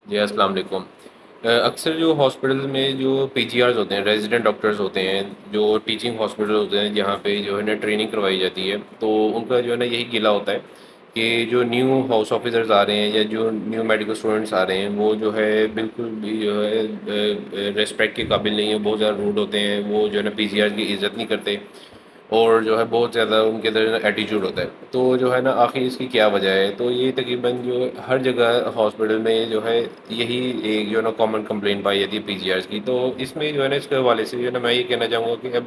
جی السلام علیکم۔ اکثر جو ہاسپٹل میں جو پی جی آرز ہوتے ہیں، ریزیڈنٹ ڈاکٹرز ہوتے ہیں، جو ٹیچنگ ہاسپٹل ہوتے ہیں جہاں پہ جو ہے نا ٹریننگ کروائی جاتی ہے، تو ان کا جو ہے نا یہی گلہ ہوتا ہے کہ جو نیو ہاؤس آفیسرز آ رہے ہیں یا جو نیو میڈیکل اسٹوڈنٹس آ رہے ہیں وہ جو ہے بالکل بھی جو ہے ریسپیکٹ کے قابل نہیں ہے، بہت زیادہ روڈ ہوتے ہیں، وہ جو ہے نا پی جی آر کی عزت نہیں کرتے، اور جو ہے بہت زیادہ ان کے اندر ایٹیچیوڈ ہوتا ہے۔ تو جو ہے نا آخر اس کی کیا وجہ ہے؟ تو یہ تقریباً جو ہر جگہ ہاسپٹل میں جو ہے یہی ایک جو ہے نا کامن کمپلین پائی جاتی ہے پی جی آرز کی۔ تو اس میں جو ہے نا اس کے حوالے سے جو ہے نا میں یہ کہنا چاہوں گا کہ اب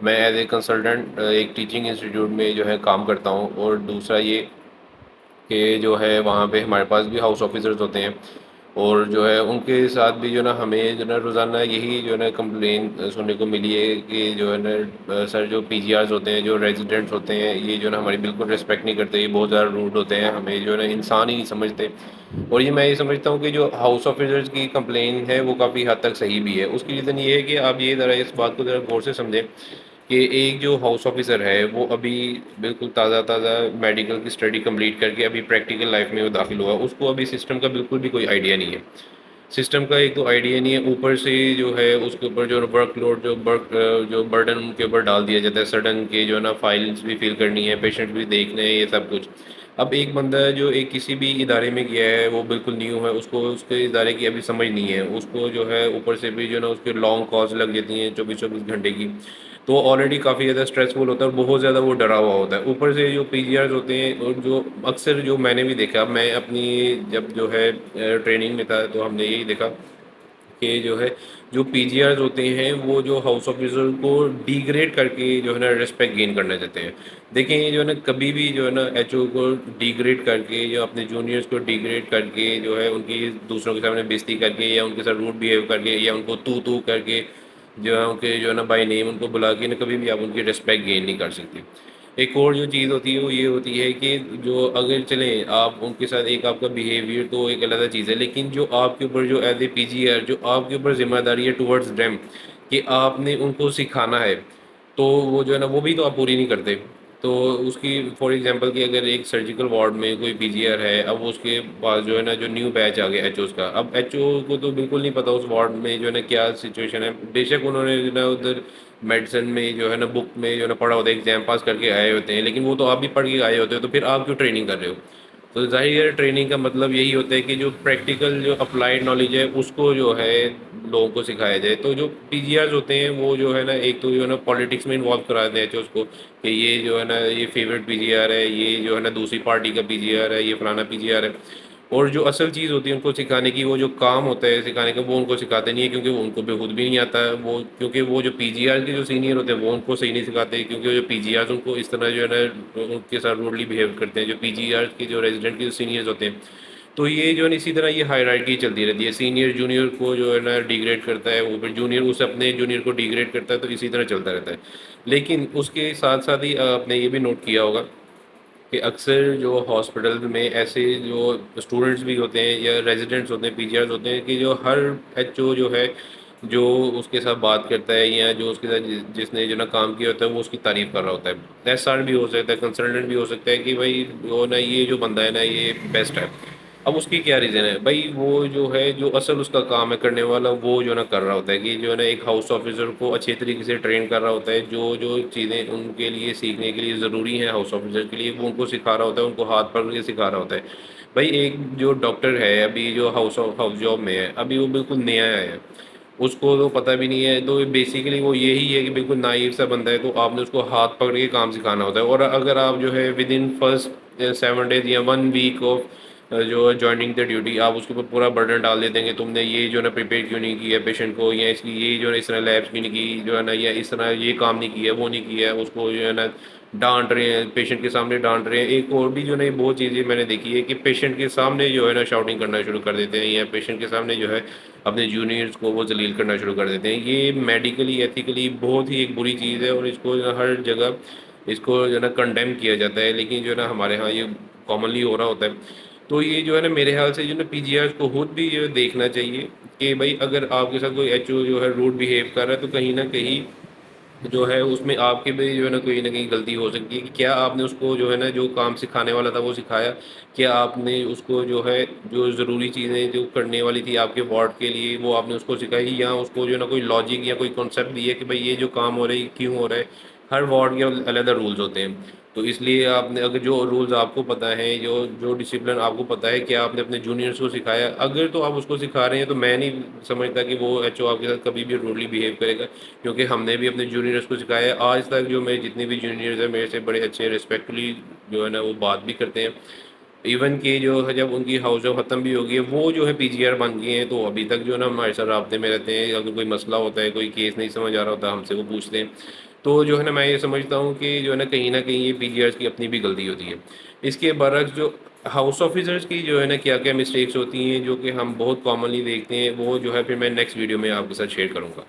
میں ایز اے کنسلٹنٹ ایک ٹیچنگ انسٹیٹیوٹ میں جو ہے کام کرتا ہوں، اور دوسرا یہ کہ جو ہے وہاں پہ ہمارے پاس بھی ہاؤس آفیسرز ہوتے ہیں، اور جو ہے ان کے ساتھ بھی جو ہے نا ہمیں جو ہے نا روزانہ یہی جو ہے نا کمپلین سننے کو ملی ہے کہ جو ہے نا سر جو پی جی آرز ہوتے ہیں، جو ریزیڈنٹس ہوتے ہیں، یہ جو ہے نا ہماری بالکل رسپیکٹ نہیں کرتے، یہ بہت زیادہ روڈ ہوتے ہیں، ہمیں جو ہے نا انسان ہی نہیں سمجھتے۔ اور یہ میں یہ سمجھتا ہوں کہ جو ہاؤس آفیسرز کی کمپلین ہے وہ کافی حد تک صحیح بھی ہے۔ اس کی ریزن یہ ہے کہ آپ یہ ذرا اس بات کو ذرا غور سے سمجھیں کہ ایک جو ہاؤس آفیسر ہے وہ ابھی بالکل تازہ تازہ میڈیکل کی اسٹڈی کمپلیٹ کر کے ابھی پریکٹیکل لائف میں وہ داخل ہوا، اس کو ابھی سسٹم کا بالکل بھی کوئی آئیڈیا نہیں ہے۔ سسٹم کا ایک تو آئیڈیا نہیں ہے، اوپر سے جو ہے اس کے اوپر جو ورک لوڈ جو برڈن ان کے اوپر ڈال دیا جاتا ہے سڈن، کے جو ہے نا فائلس بھی فل کرنی ہے، پیشنٹ بھی دیکھنے ہیں، یہ سب کچھ۔ اب ایک بندہ جو ایک کسی بھی ادارے میں گیا ہے، وہ بالکل نیو ہے، اس کو اس کے ادارے کی ابھی سمجھ نہیں ہے، اس کو جو ہے اوپر سے بھی جو ہے نا اس کے لانگ کالز لگ جاتی ہیں 24 گھنٹے کی، تو آلریڈی کافی زیادہ اسٹریسفل ہوتا ہے اور بہت زیادہ وہ ڈرا ہوا ہوتا ہے۔ اوپر سے جو پی جی آرز ہوتے ہیں، اور جو اکثر جو میں نے بھی دیکھا، میں اپنی جب جو ہے ٹریننگ میں تھا تو ہم نے یہی دیکھا کہ جو ہے جو پی جی آرز ہوتے ہیں وہ جو ہاؤس آفیسر کو ڈی گریڈ کر کے جو ہے نا رسپیکٹ گین کرنا چاہتے ہیں۔ دیکھیں یہ جو ہے نا کبھی بھی جو ہے نا ایچ او کو ڈی گریڈ کر کے یا اپنے جونیئرس کو ڈی گریڈ کر کے جو ہے ان کی دوسروں کے سامنے بےزتی کر کے یا ان کے ساتھ روڈ بیہیو کر کے یا ان کو تو کر کے جو ہے ان کے جو ہے نا بائی نیم ان کو بلا کے نا کبھی بھی آپ ان کی رسپیکٹ گین نہیں کر سکتے۔ ایک اور جو چیز ہوتی ہے وہ یہ ہوتی ہے کہ جو اگر چلیں آپ ان کے ساتھ ایک آپ کا بیہیویئر تو ایک علیحدہ چیز ہے، لیکن جو آپ کے اوپر جو as a P G are جو آپ کے اوپر ذمہ داری ہے ٹورڈز ڈیم کہ آپ نے ان کو سکھانا ہے، تو وہ جو ہے نا وہ بھی تو آپ پوری نہیں کرتے۔ تو اس کی فار ایگزامپل کہ اگر ایک سرجیکل وارڈ میں کوئی پی جی آر ہے، اب اس کے پاس جو ہے نا جو نیو بیچ آ گیا ایچ اوز کا، اب ایچ او کو تو بالکل نہیں پتا اس وارڈ میں جو ہے نا کیا سچویشن ہے، بے شک انہوں نے جو ہے نا ادھر میڈیسن میں جو ہے نا بک میں جو ہے نا پڑھا ہوتا ہے، ایگزام پاس کر کے آئے ہوتے ہیں، لیکن وہ تو آپ بھی پڑھ کے آئے ہوتے ہو، تو پھر آپ کیوں ٹریننگ کر رہے ہو؟ تو ظاہر ہے ٹریننگ کا مطلب یہی ہوتا ہے کہ جو پریکٹیکل جو اپلائیڈ نالج ہے اس کو جو ہے لوگوں کو سکھایا جائے۔ تو جو پی جی آرز ہوتے ہیں وہ جو ہے نا ایک تو جو ہے نا پالیٹکس میں انوالو کرا دیتے ہیں اس کو کہ یہ جو ہے نا یہ فیوریٹ پی جی آر ہے، یہ جو ہے نا دوسری پارٹی کا پی جی آر ہے، یہ فلانا پی جی آر ہے، اور جو اصل چیز ہوتی ہے ان کو سکھانے کی، وہ جو کام ہوتا ہے سکھانے کا وہ ان کو سکھاتے نہیں ہے، کیونکہ وہ ان کو بے خود بھی نہیں آتا ہے وہ، کیونکہ وہ جو پی جی آر کے جو سینئر ہوتے ہیں وہ ان کو صحیح نہیں سکھاتے، کیونکہ وہ جو پی جی آرز ان کو اس طرح جو ہے نا ان کے ساتھ روڈلی بیہیو کرتے ہیں، جو پی جی آر کے جو ریزیڈنٹ کے جو سینئرز ہوتے ہیں۔ تو یہ جو ہے نا اسی طرح یہ ہائرارکی چلتی رہتی ہے، سینئر جونیئر کو جو ہے نا ڈیگریڈ کرتا ہے، وہ پھر جونیئر اس اپنے جونیئر کو ڈیگریڈ کرتا ہے، تو اسی طرح چلتا رہتا ہے۔ لیکن اس کے ساتھ ساتھ ہی آپ نے یہ بھی نوٹ کیا ہوگا کہ اکثر جو ہاسپٹل میں ایسے جو اسٹوڈنٹس بھی ہوتے ہیں یا ریزیڈنٹس ہوتے ہیں، پی جی آرز ہوتے ہیں، کہ جو ہر ایچ او جو ہے جو اس کے ساتھ بات کرتا ہے یا جو اس کے ساتھ جس نے جو نا کام کیا ہوتا ہے وہ اس کی تعریف کر رہا ہوتا ہے، ایس آر بھی ہو سکتا ہے، کنسلٹنٹ بھی ہو سکتا ہے کہ بھائی وہ نا یہ جو بندہ ہے نا یہ بیسٹ ہے۔ اب اس کی کیا ریزن ہے بھائی؟ وہ جو ہے جو اصل اس کا کام ہے کرنے والا وہ جو ہے نا کر رہا ہوتا ہے، کہ جو ہے نا ایک ہاؤس آفیسر کو اچھے طریقے سے ٹرین کر رہا ہوتا ہے، جو جو چیزیں ان کے لیے سیکھنے کے لیے ضروری ہیں ہاؤس آفیسر کے لیے وہ ان کو سکھا رہا ہوتا ہے، ان کو ہاتھ پکڑ کے سکھا رہا ہوتا ہے۔ بھائی ایک جو ڈاکٹر ہے ابھی جو ہاؤس جاب میں ہے، ابھی وہ بالکل نیا ہے، اس کو تو پتہ بھی نہیں ہے، تو بیسیکلی وہ یہی ہے کہ بالکل نائب سا بندہ ہے، تو آپ نے اس کو ہاتھ پکڑ کے کام سکھانا ہوتا ہے، اور اگر آپ جو ہے ود ان فرسٹ 7 days یا 1 week آف جو جوائننگ دا ڈیوٹی آپ اس کے اوپر پورا برڈن ڈال دیتے ہیں کہ تم نے یہ جو ہے نا پریپیئر کیوں نہیں کیا پیشنٹ کو، یا اس کی یہ جو ہے نا اس طرح لیبس کیوں نہیں کی جو ہے نا، یا اس طرح یہ کام نہیں کیا وہ نہیں کیا، اس کو جو ہے نا ڈانٹ رہے ہیں، پیشنٹ کے سامنے ڈانٹ رہے ہیں۔ ایک اور بھی جو ہے نا یہ بہت چیزیں میں نے دیکھی ہے کہ پیشنٹ کے سامنے جو ہے نا شاؤٹنگ کرنا شروع کر دیتے ہیں، یا پیشنٹ کے سامنے جو ہے اپنے جونیئرس کو وہ ذلیل کرنا شروع کر دیتے ہیں۔ یہ میڈیکلی ایتھیکلی بہت ہی ایک بری چیز ہے، اور اس کو جو ہے ہر جگہ اس کو جو ہے نا کنڈیم کیا جاتا ہے، لیکن جو ہے نا ہمارے ہاں یہ کامنلی ہو رہا ہوتا ہے۔ تو یہ جو ہے نا میرے خیال سے جو ہے نا پی جی آرز کو خود بھی یہ دیکھنا چاہیے کہ بھائی اگر آپ کے ساتھ کوئی ایچ او جو ہے روڈ بیہیو کر رہا ہے تو کہیں نہ کہیں جو ہے اس میں آپ کے بھی جو ہے نا کوئی نہ کہیں غلطی ہو سکتی ہے کہ کیا آپ نے اس کو جو ہے نا جو کام سکھانے والا تھا وہ سکھایا، کیا آپ نے اس کو جو ہے جو ضروری چیزیں جو کرنے والی تھی آپ کے وارڈ کے لیے وہ آپ نے اس کو سکھائی، یا اس کو جو ہے نا کوئی لاجک یا کوئی کانسیپٹ دی ہے کہ بھائی یہ جو کام ہو رہا ہے کیوں ہو رہا ہے۔ ہر وارڈ کے علیحدہ رولز ہوتے ہیں، تو اس لیے آپ نے اگر جو رولز آپ کو پتہ ہے، جو ڈسپلن آپ کو پتہ ہے کہ آپ نے اپنے جونیئرس کو سکھایا، اگر تو آپ اس کو سکھا رہے ہیں تو میں نہیں سمجھتا کہ وہ ایچ او آپ کے ساتھ کبھی بھی روڈلی بیہیو کرے گا، کیونکہ ہم نے بھی اپنے جونیئرس کو سکھایا ہے۔ آج تک جو میرے جتنے بھی جونیئرز ہیں میرے سے بڑے اچھے ریسپیکٹفلی جو ہے نا وہ بات بھی کرتے ہیں، ایون کہ جو ہے جب ان کی ہاؤس جاب ختم بھی ہوگی ہے وہ جو ہے پی جی آر بن گئے ہیں، تو ابھی تک جو ہے نا ہمارے ساتھ رابطے میں رہتے ہیں، اگر کوئی مسئلہ ہوتا ہے، کوئی کیس نہیں سمجھ آ رہا ہوتا ہم سے وہ پوچھتے ہیں۔ تو جو ہے نا میں یہ سمجھتا ہوں کہ جو ہے نا کہیں یہ پی جی آرس کی اپنی بھی غلطی ہوتی ہے۔ اس کے برعکس جو ہاؤس آفیسرس کی جو ہے نا کیا کیا مسٹیکس ہوتی ہیں جو کہ ہم بہت کامنلی دیکھتے ہیں، وہ جو ہے پھر میں نیکسٹ ویڈیو میں آپ کے ساتھ شیئر کروں گا۔